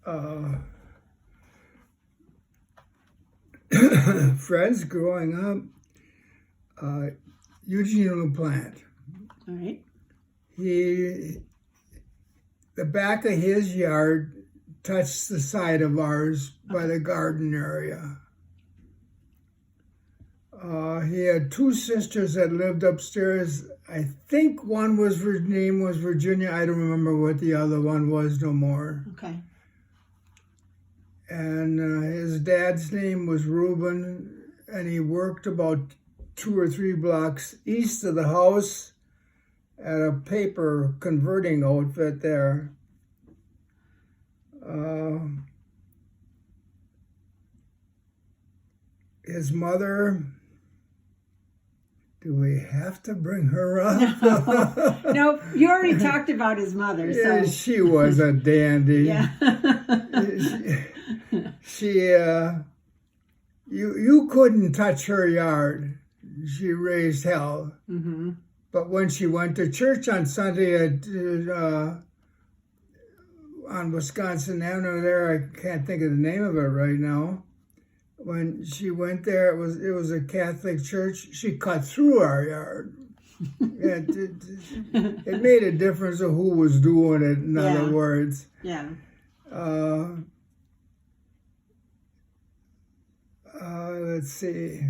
uh, friends growing up, Eugene LaPlante. All right. The back of his yard touched the side of ours by the garden area. He had two sisters that lived upstairs. I think one was, her name was Virginia. I don't remember what the other one was no more. Okay. And his dad's name was Reuben, and he worked about 2 or 3 blocks east of the house at a paper converting outfit there. His mother, do we have to bring her up? No, you already talked about his mother. Yeah, So she was a dandy. yeah. You couldn't touch her yard. She raised hell. Mm-hmm. But when she went to church on Sunday on Wisconsin Avenue there, I can't think of the name of it right now. When she went there, it was a Catholic church. She cut through our yard. It made a difference of who was doing it, in other words. Yeah. Let's see.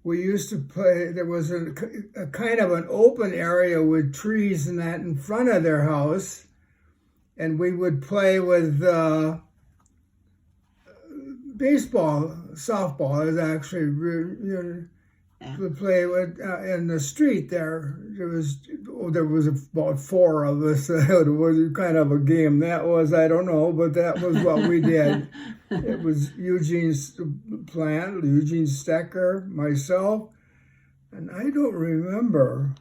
We used to play, there was a kind of an open area with trees and that in front of their house. And we would play with baseball, softball is actually, to play with in the street there. There was about 4 of us. It was kind of a game that was, I don't know, but that was what we did. It was Eugene LaPlante, Eugene Stecker, myself, and I don't remember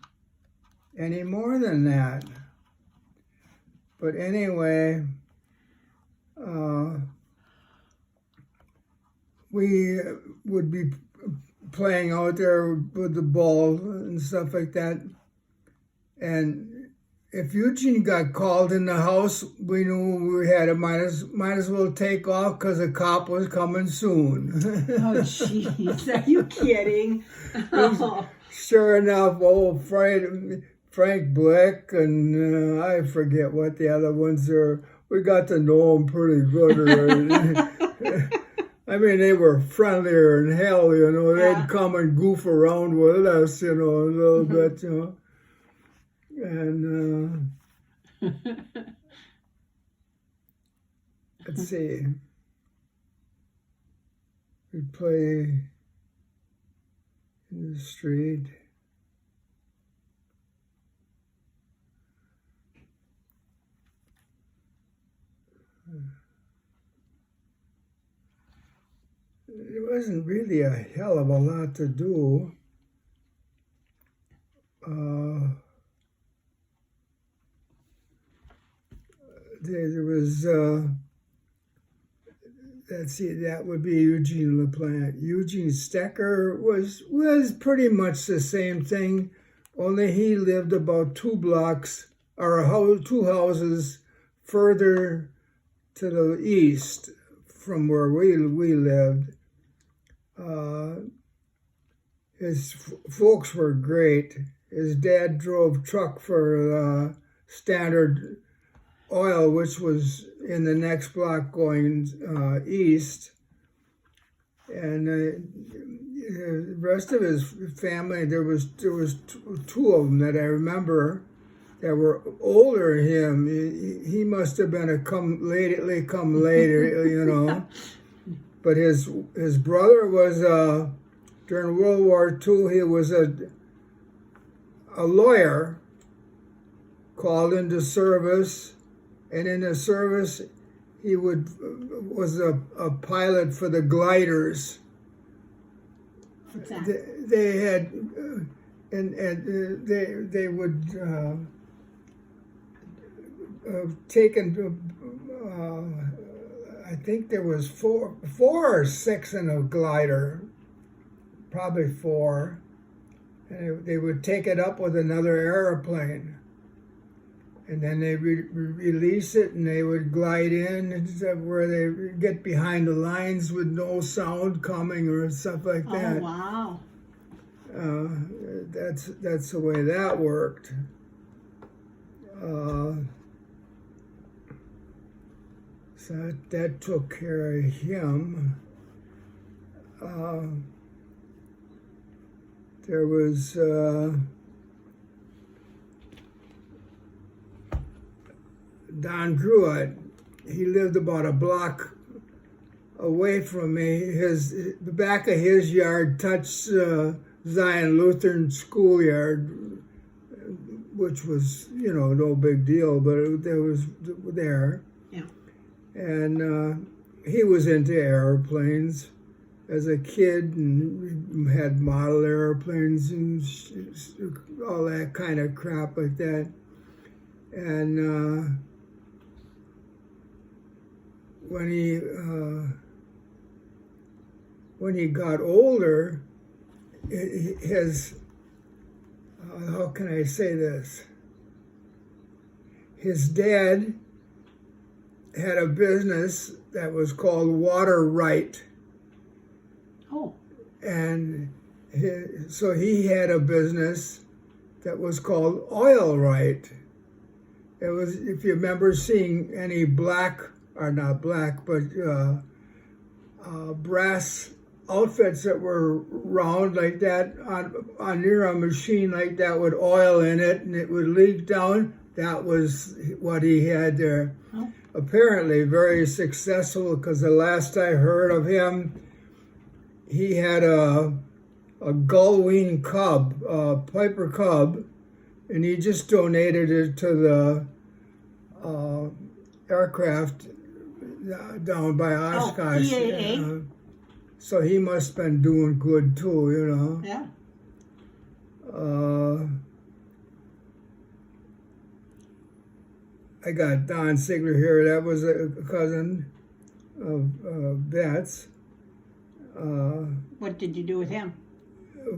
any more than that. But anyway, we would be playing out there with the ball and stuff like that. And if Eugene got called in the house, we knew we had might as well take off because a cop was coming soon. Oh, jeez. Are you kidding? Oh. Sure enough, old Frank Blick and I forget what the other ones are. We got to know them pretty good. I mean, they were friendlier than hell, They'd come and goof around with us, a little bit, And let's see. We'd play in the street. There wasn't really a hell of a lot to do. There was, let's see, that would be Eugene LaPlante. Eugene Stecker was pretty much the same thing, only he lived about 2 blocks, or 2 houses further to the east from where we lived. His folks were great. His dad drove truck for Standard Oil, which was in the next block going east. And the rest of his family, there was 2 of them that I remember that were older than him. He must have been a come later, But his brother was, during World War II, he was a lawyer called into service, and in the service he was a pilot for the gliders. Exactly. They had, and they would taken. I think there was 4 or 6 in a glider, probably 4. And they would take it up with another airplane. and then they release it, and they would glide in and stuff where they get behind the lines with no sound coming or stuff like that. Oh, wow. That's the way that worked. So that took care of him. There was Don Druitt. He lived about a block away from me. The back of his yard touched Zion Lutheran schoolyard, which was, no big deal, but it was there. Yeah. And he was into airplanes as a kid, and had model airplanes and all that kind of crap like that. And when he got older, how can I say this? His dad had a business that was called Water Right. Oh. And so he had a business that was called Oil Right. It was, if you remember seeing any black, or not black, but brass outfits that were round like that on near a machine like that with oil in it, and it would leak down. That was what he had there. Oh. Apparently very successful, because the last I heard of him, he had a gullwing cub, a Piper cub, and he just donated it to the aircraft down by Oshkosh. EAA? So he must have been doing good too, Yeah. I got Don Sigler here. That was a cousin of Bet's. What did you do with him?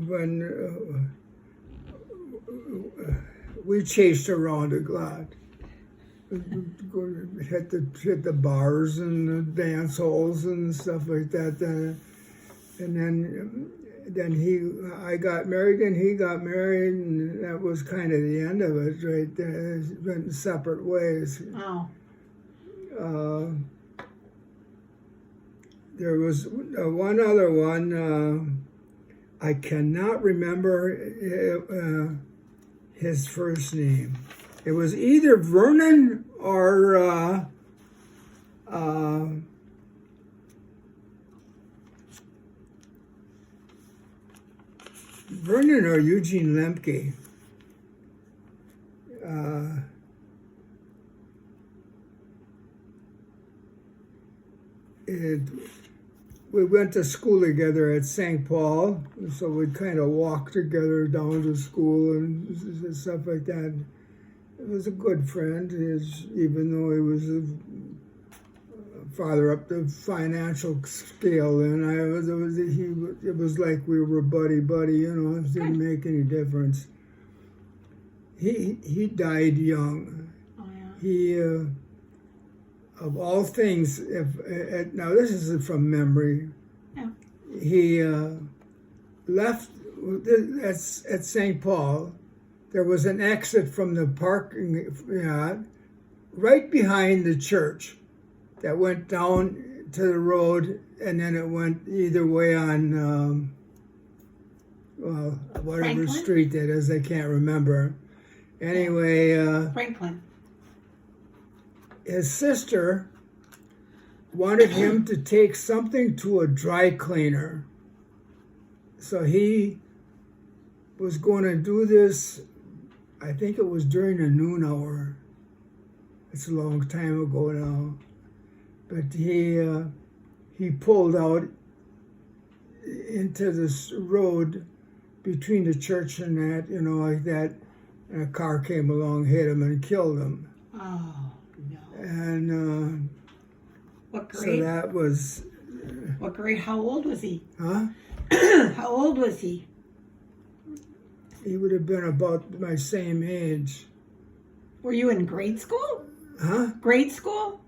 When we chased around a lot, hit the bars and the dance halls and stuff like that. And then I got married and he got married, and that was kind of the end of it right there. It went separate ways. Oh. There was one other one. I cannot remember his first name. It was either Vernon or Vernon or Eugene Lemke. We went to school together at St. Paul, so we'd kind of walk together down to school and stuff like that. It was a good friend, even though he was farther up the financial scale than I was. It was like we were buddy. It didn't make any difference. He died young. Oh, yeah. He, of all things, now this is from memory. Yeah. He left at St. Paul. There was an exit from the parking lot right behind the church that went down to the road, and then it went either way on whatever Franklin? street that is. I can't remember. Anyway, Franklin. his sister wanted him to take something to a dry cleaner. So he was going to do this, I think it was during the noon hour. It's a long time ago now. But he pulled out into this road between the church and that, like that, and a car came along, hit him, and killed him. Oh, no. And What so grade? that was, What grade? How old was he? huh? How old was he? He would have been about my same age. Were you in grade school? Huh? Grade school?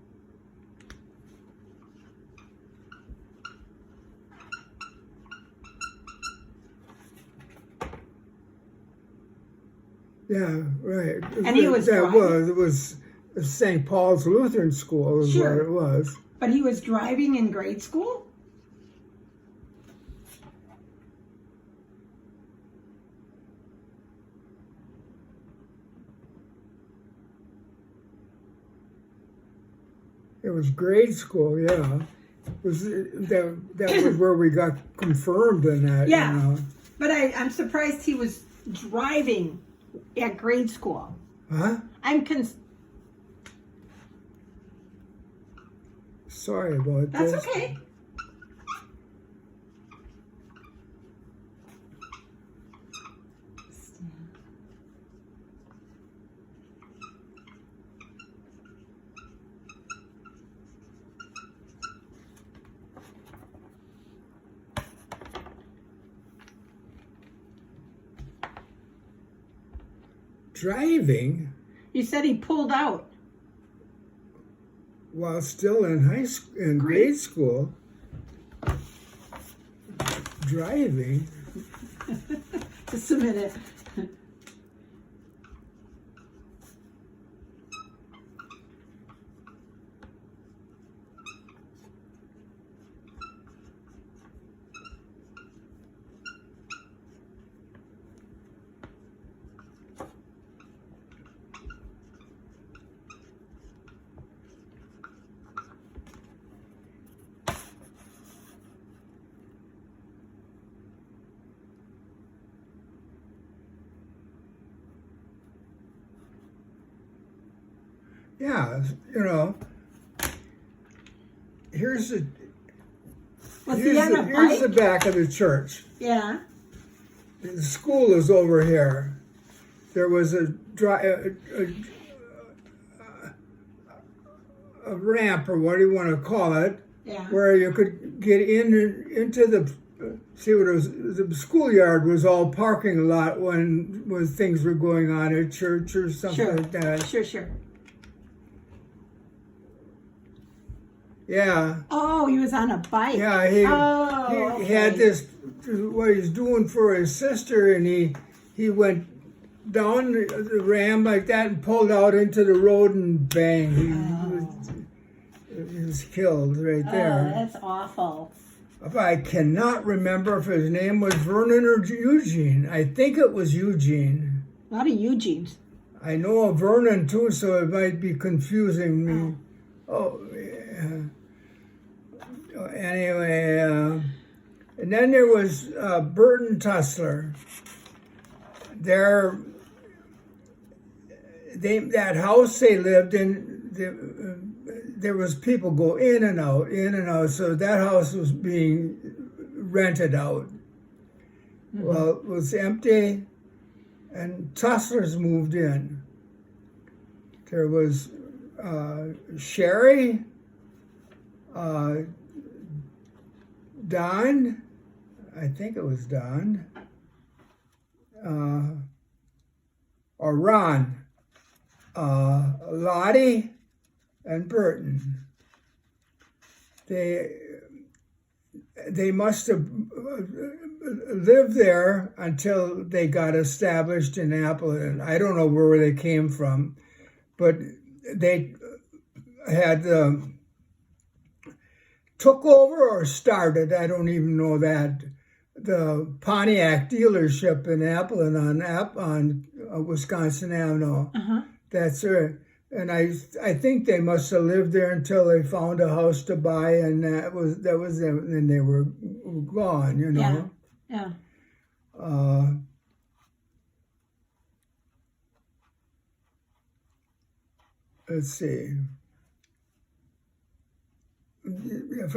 Yeah, right. And he was That driving? it was St. Paul's Lutheran School is Sure. what it was. But he was driving in grade school? It was grade school, yeah. That was where we got confirmed in that. Yeah. You know. But I'm surprised he was driving at grade school. Huh? I'm Sorry about That's this. okay. Driving You said he pulled out. while still in grade school. Driving. Just a minute. Yeah, you know. Here's the Was here's he on the, a here's the bike? back of the church. Yeah. The school is over here. There was a ramp, or what do you want to call it, Yeah. where you could get into the. See what it was. The schoolyard was all parking lot when things were going on at church or something Sure. like that. Sure. Yeah. Oh, he was on a bike. Yeah, he Oh, had okay. this, what he's doing for his sister, and he went down the ramp like that and pulled out into the road, and bang, he was killed right Oh, there. that's awful. I cannot remember if his name was Vernon or Eugene. I think it was Eugene. A lot of Eugenes. I know of Vernon too, so it might be confusing me. Oh, yeah. Anyway, and then there was Burton Tussler. That house they lived in, there was people go in and out. So that house was being rented out. Mm-hmm. Well, it was empty, and Tusslers moved in. There was Sherry, Don, I think it was Don, or Ron, Lottie, and Burton. They must have lived there until they got established in Appleton. I don't know where they came from, but they had took over or started, I don't even know that, the Pontiac dealership in Appleton on Wisconsin Avenue. Uh-huh. That's right. And I think they must have lived there until they found a house to buy, and that was them, and then they were gone, you know. Yeah. Let's see. If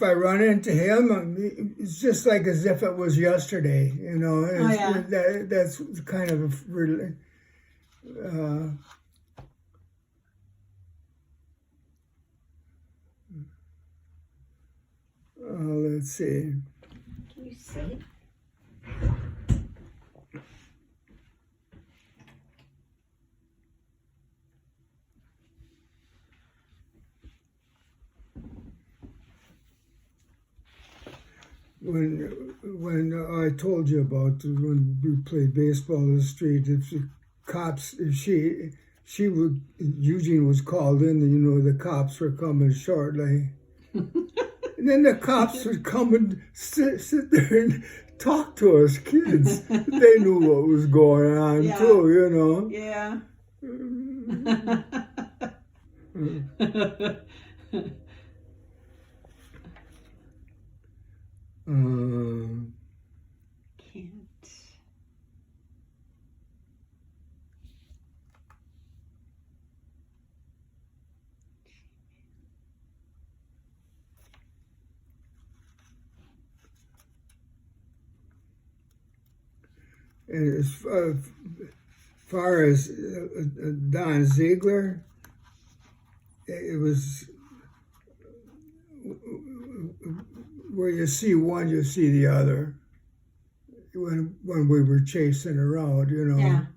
I run into him, it's just like as if it was yesterday, you know. That's kind of really. Let's see. Can you see? when I told you about when we played baseball in the street, if the cops, if she would, Eugene was called in, and the cops were coming shortly. And then the cops would come and sit there and talk to us kids. They knew what was going on Yeah. too, Yeah. Can't. And as far as Don Ziegler, it was where you see one, you see the other. When we were chasing around, Yeah.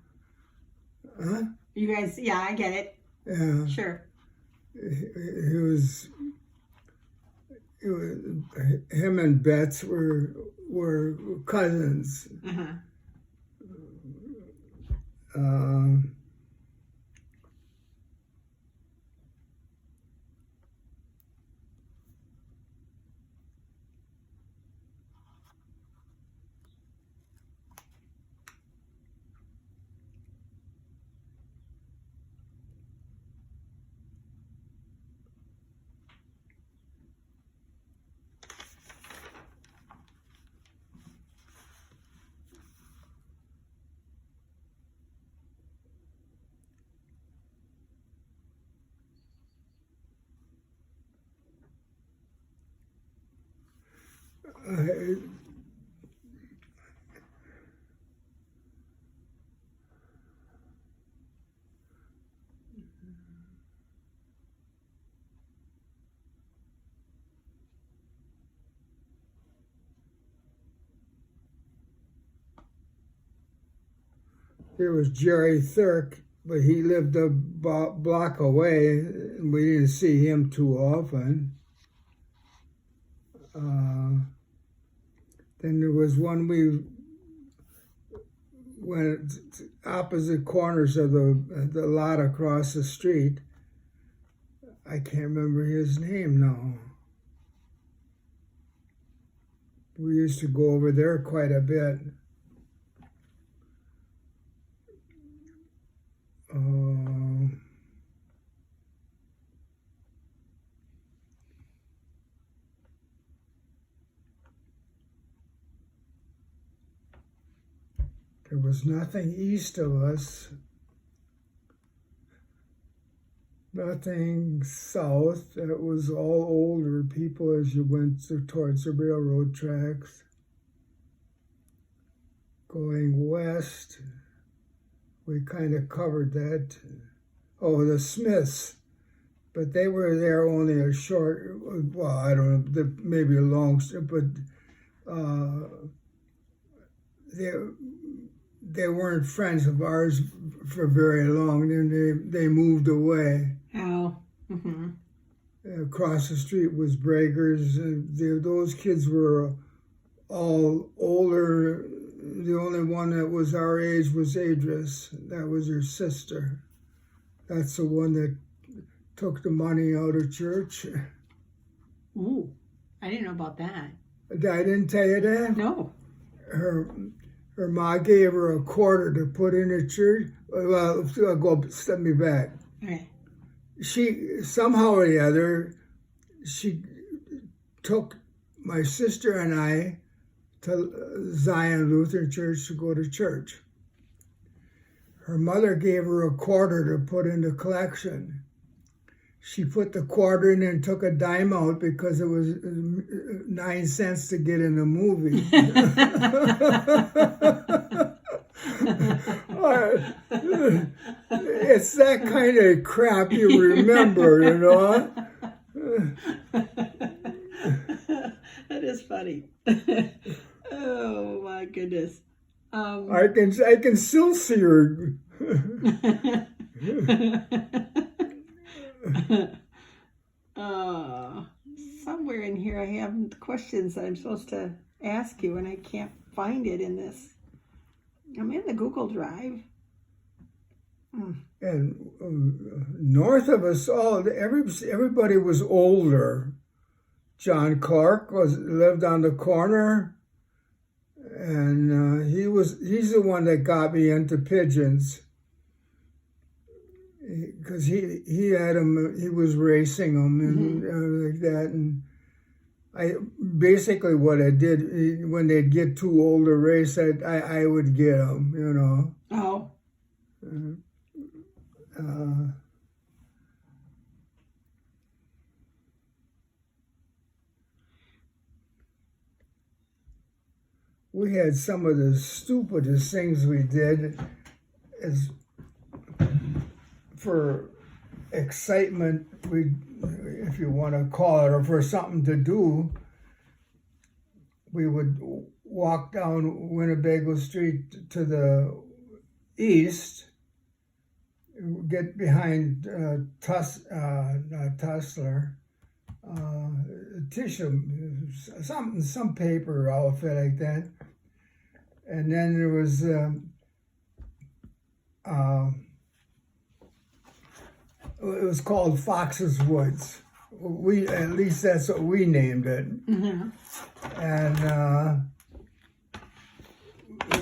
Huh? You guys, yeah, I get it. Yeah. Sure. It was him and Betts were cousins. Uh-huh. There was Jerry Thirk, but he lived a block away, and we didn't see him too often. Then there was one we went opposite corners of the lot across the street. I can't remember his name now. We used to go over there quite a bit. There was nothing east of us, nothing south. It was all older people as you went towards the railroad tracks. Going west, we kind of covered that. Oh, the Smiths, but they were there only a short, well, I don't know, maybe a long, but they weren't friends of ours for very long. Then they moved away. Oh. Mm-hmm. Across the street was Breakers. Those kids were all older. The only one that was our age was Adris. That was her sister. That's the one that took the money out of church. Ooh, I didn't know about that. I didn't tell you that? No. Her ma gave her a quarter to put in the church. Well, I'll go step me back. Okay. She, somehow or the other, she took my sister and I to Zion Lutheran Church to go to church. Her mother gave her a quarter to put in the collection. She put the quarter in and took a dime out because it was 9 cents to get in the movie. It's that kind of crap you remember, That is funny. Oh my goodness. I can still see her. Somewhere in here I have questions that I'm supposed to ask you, and I can't find it in this. I'm in the Google Drive. And north of us, everybody was older. John Clark lived on the corner, and he's the one that got me into pigeons, because he had them. He was racing them and like that. And I basically what I did when they'd get too old to race, I would get them. You know. Oh. We had some of the stupidest things we did as for excitement, if you want to call it, or for something to do. We would walk down Winnebago Street to the east, get behind Tussler, tissue, some paper outfit like that, and then there was it was called Fox's Woods. At least that's what we named it, and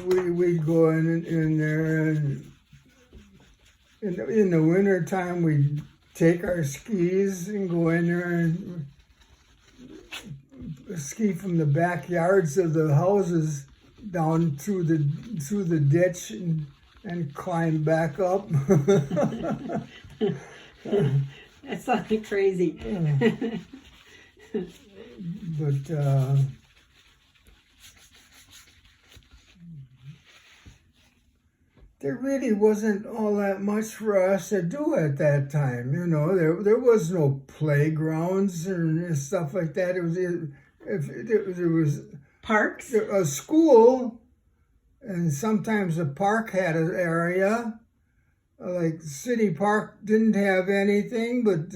we'd go in there, and in the winter time we'd take our skis and go in there and ski from the backyards of the houses down through the ditch and climb back up. That's something crazy. But there really wasn't all that much for us to do at that time. You know, there was no playgrounds and stuff like that. There was Parks? a school, and sometimes the park had an area. Like City Park didn't have anything, but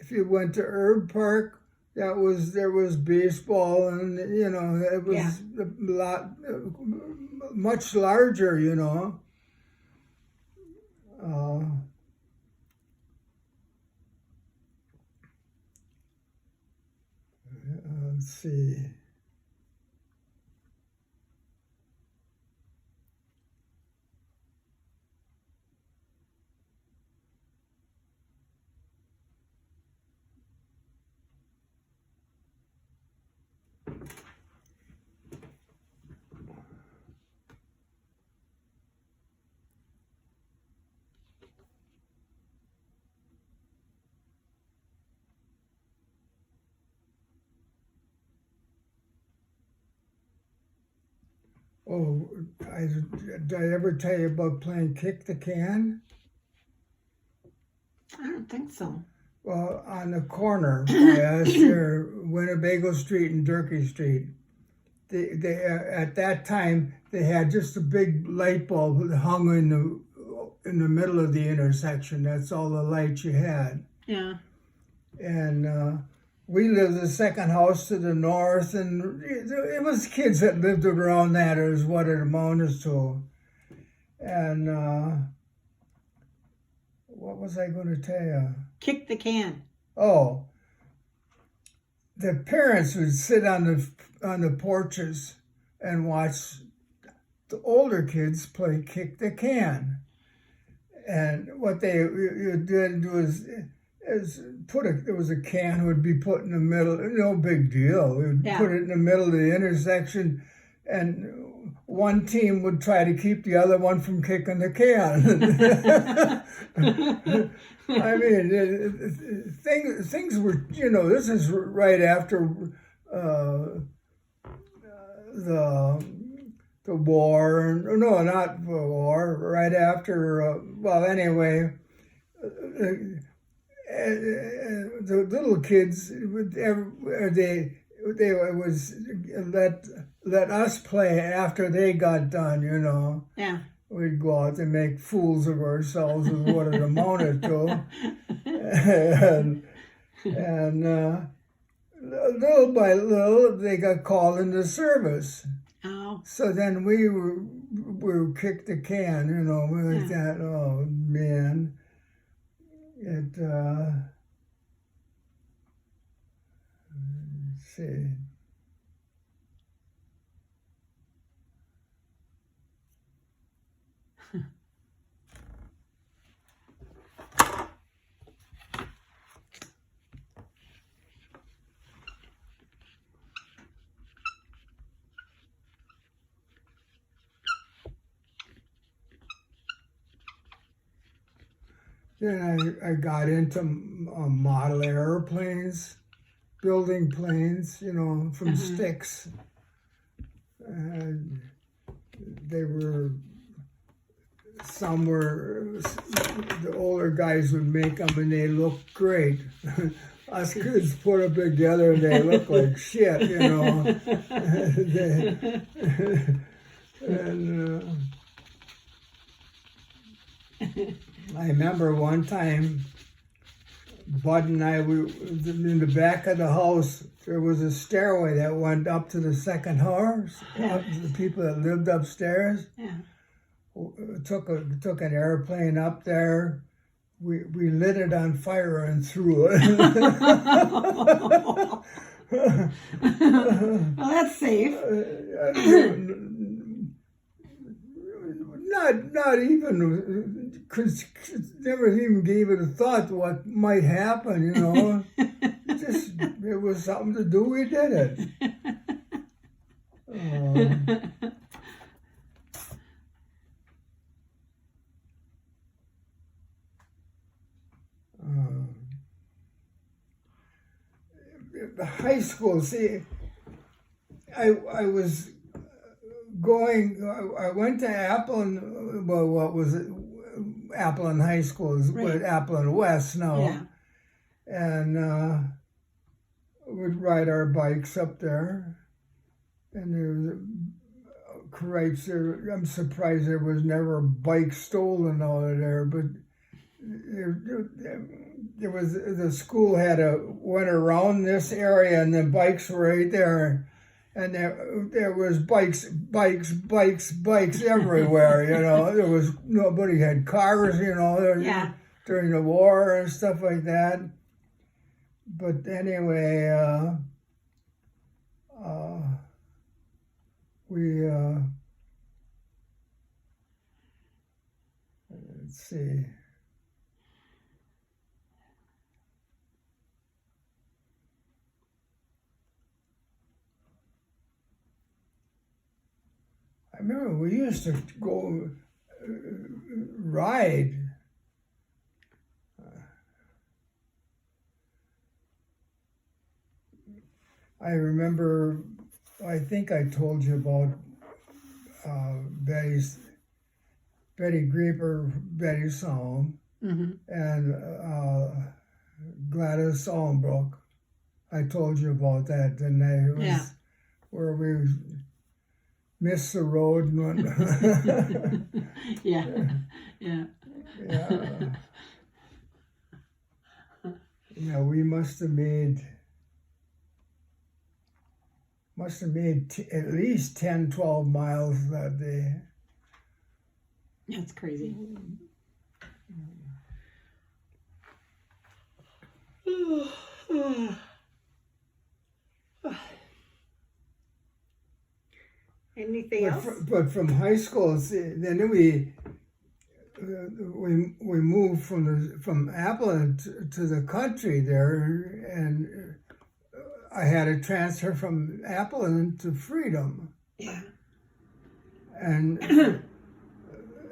if you went to Herb Park, there was baseball, and you know it was a lot much larger. You know. Let's see. Oh, did I ever tell you about playing kick the can? I don't think so. Well, on the corner, near Winnebago Street and Durkee Street, they at that time they had just a big light bulb that hung in the middle of the intersection. That's all the light you had. Yeah. And we lived the second house to the north, and it was kids that lived around that is what it amounted to. And what was I going to tell you? Kick the can. Oh, the parents would sit on the porches and watch the older kids play kick the can. And what they did was there was a can would be put in the middle, no big deal. They would put it in the middle of the intersection, and one team would try to keep the other one from kicking the can. I mean, things were, you know, this is right after the war, no, not the war, right after, well, anyway, the little kids, they was let us play after they got done, you know. Yeah. We'd go out and make fools of ourselves is what it amounted to. And little by little, they got called into service. Oh, So then we were kicked the can, you know, like that. Oh man, it. Let's see. Then I got into model airplanes, building planes, you know, from sticks. And they were, some were, the older guys would make them and they looked great. Us kids put them together and they look like shit, you know. And I remember one time, Bud and I, we in the back of the house, there was a stairway that went up to the second house. Up to the people that lived upstairs. yeah. Took an airplane up there. We lit it on fire and threw it. Well, that's safe. Not even, never even gave it a thought what might happen, you know. Just, it was something to do, we did it. The high school, see, I was going, I went to Appleton, well, what was it? Appleton High School is what Appleton West now. Yeah. And we'd ride our bikes up there. And there was cripes there. I'm surprised there was never a bike stolen out of there, but there was, the school went around this area and the bikes were right there. And there was bikes everywhere, you know. Nobody had cars, you know, during the war and stuff like that. But anyway, let's see. I remember we used to go ride. I remember, I think I told you about Betty Grieper, Betty Salm, and Gladys Salmbrook. I told you about that, didn't I? It was where we missed the road and went. Yeah. Yeah, we must have made at least 10, 12 miles that day. That's crazy. Anything else? But from high school, then we moved from Appleton to the country there, and I had to transfer from Appleton to Freedom. Yeah. And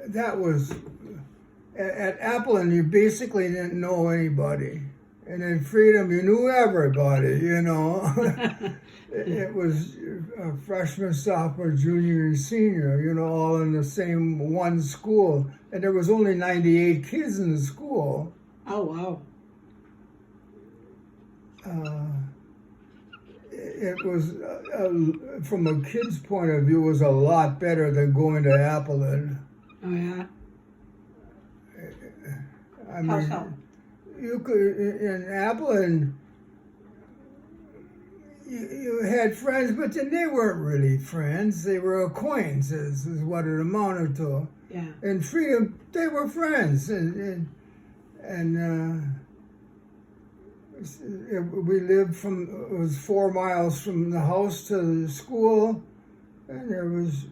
that was, at Appleton, you basically didn't know anybody. And in Freedom, you knew everybody, you know. It was freshman, sophomore, junior, and senior, you know, all in the same one school. And there was only 98 kids in the school. Oh, wow. It was, from a kid's point of view, was a lot better than going to Appleton. Oh, yeah? I mean, How so? you could, in Appleton, you had friends, but then they weren't really friends. They were acquaintances, is what it amounted to. Yeah. In freedom, they were friends, and we lived it was 4 miles from the house to the school, and there was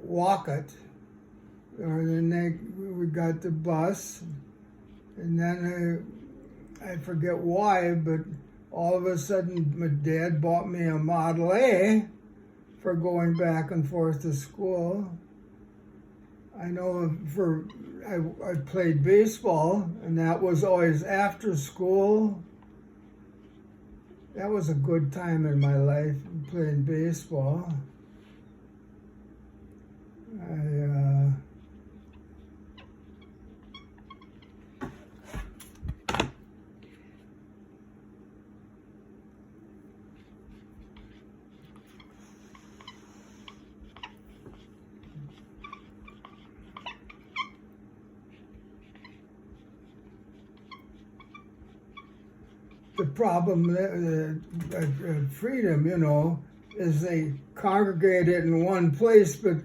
Walcott. And then we got the bus, and then I forget why, but all of a sudden my dad bought me a Model A for going back and forth to school. I know I played baseball, and that was always after school. That was a good time in my life, playing baseball. The problem at Freedom, is they congregated in one place, but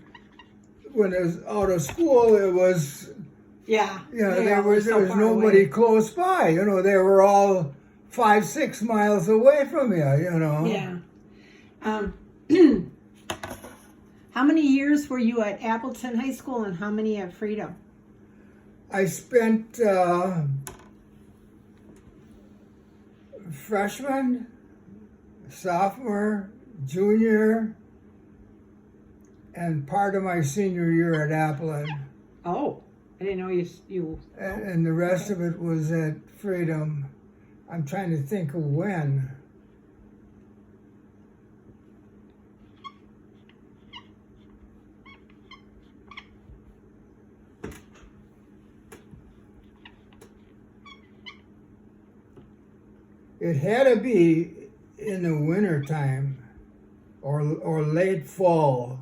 when it was out of school, it was, there was nobody close by. They were all 5-6 miles away from you, Yeah. How many years were you at Appleton High School and how many at Freedom? I spent freshman, sophomore, junior, and part of my senior year at Appleton. Oh, I didn't know you. And the rest of it was at Freedom. I'm trying to think of when. It had to be in the winter time or late fall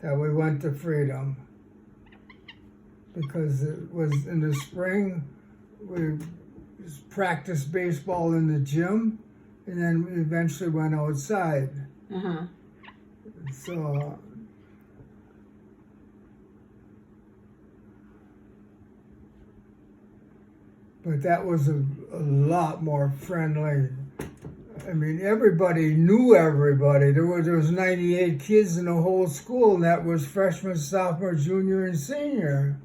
that we went to Freedom, because it was in the spring we practiced baseball in the gym, and then we eventually went outside. So but that was a lot more friendly. I mean, everybody knew everybody. There was 98 kids in the whole school, and that was freshman, sophomore, junior, and senior.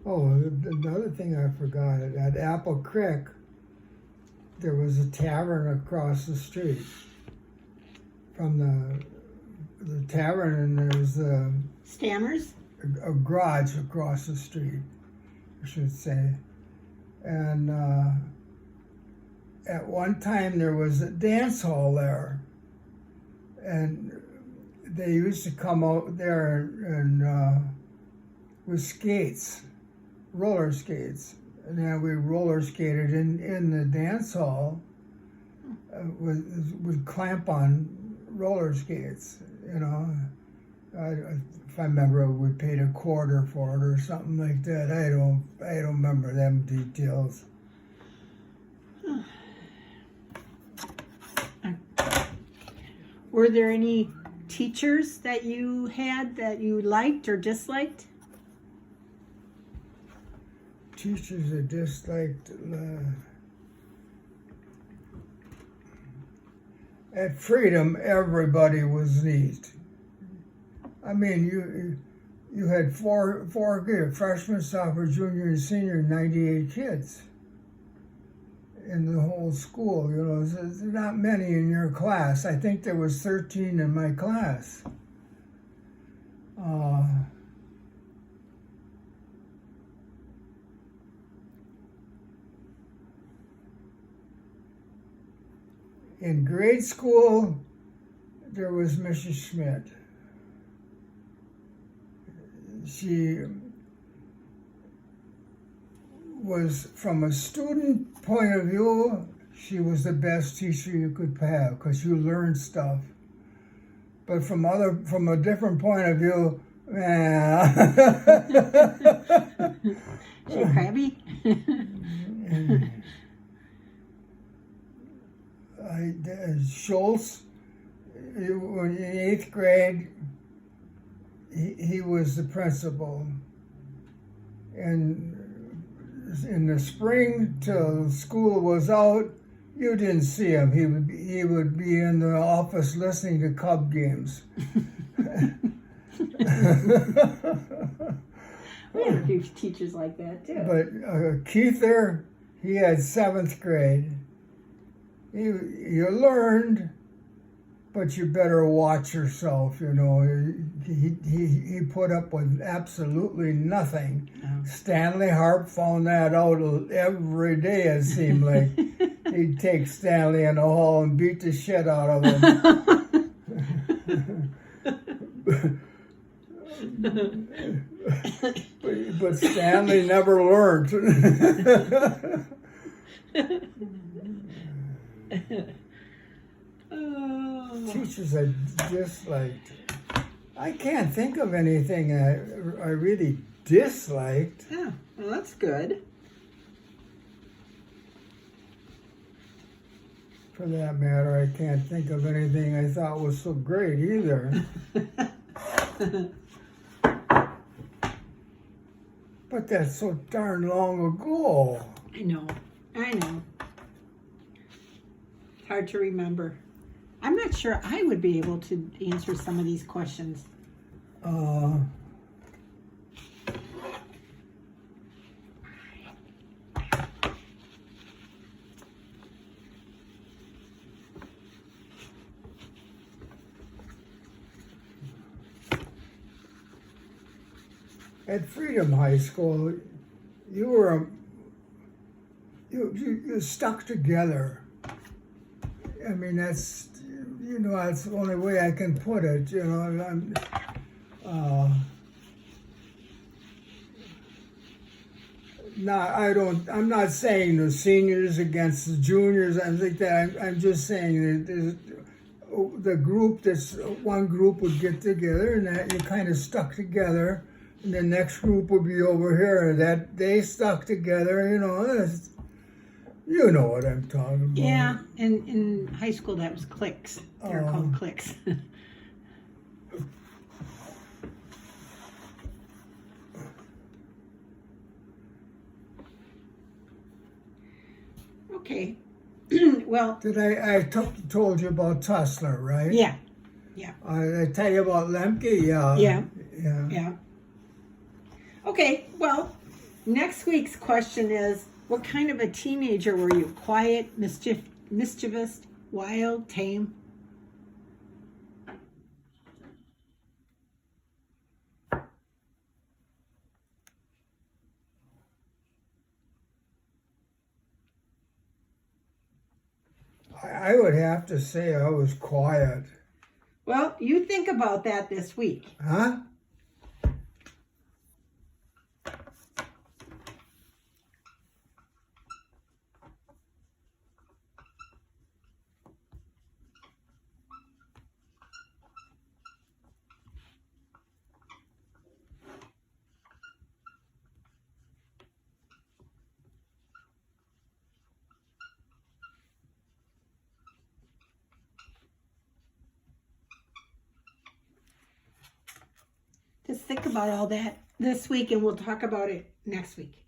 Oh, another thing I forgot, at Apple Creek, there was a tavern across the street from the tavern, and there's Stammers? a garage across the street, I should say. And at one time there was a dance hall there, and they used to come out there and with skates, roller skates, and then we roller skated in the dance hall with clamp on roller skates. If I remember, we paid a quarter for it or something like that. I don't remember them details. Were there any teachers that you had that you liked or disliked? Teachers I disliked. At Freedom, everybody was neat. I mean, you had four kids, freshman, sophomore, junior, and senior, 98 kids. in the whole school. You know, there's not many in your class. I think there was 13 in my class. In grade school, there was Mrs. Schmidt. She was, from a student point of view, she was the best teacher you could have because you learned stuff. But from a different point of view, She crabby? Schultz, in 8th grade, he was the principal. And in the spring, till school was out, you didn't see him. He would be in the office listening to Cub games. We had a few teachers like that too. But Keith there, he had 7th grade. You learned, but you better watch yourself. You know, he put up with absolutely nothing. Oh. Stanley Harp found that out every day. It seemed like he'd take Stanley in the hall and beat the shit out of him. but Stanley never learned. Teachers I disliked. I can't think of anything I really disliked. Yeah, well, that's good. For that matter, I can't think of anything I thought was so great either. But that's so darn long ago. I know. It's hard to remember. I'm not sure I would be able to answer some of these questions. At Freedom High School, you stuck together. I mean, that's the only way I can put it. You know, I'm not saying the seniors against the juniors. I think that I'm just saying that one group would get together and that you kind of stuck together. And the next group would be over here, and that they stuck together. You know what I'm talking about. Yeah, and in high school that was cliques. They were called cliques. Okay. Well. Did I told you about Tussler, right? Yeah. I tell you about Lemke. Yeah. Okay, well, next week's question is, what kind of a teenager were you? Quiet, mischievous, wild, tame? I would have to say I was quiet. Well, you think about that this week. Huh? Just think about all that this week, and we'll talk about it next week.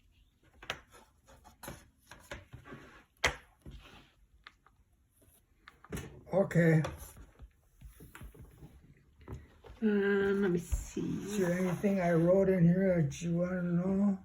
Okay. Let me see. Is there anything I wrote in here that you want to know?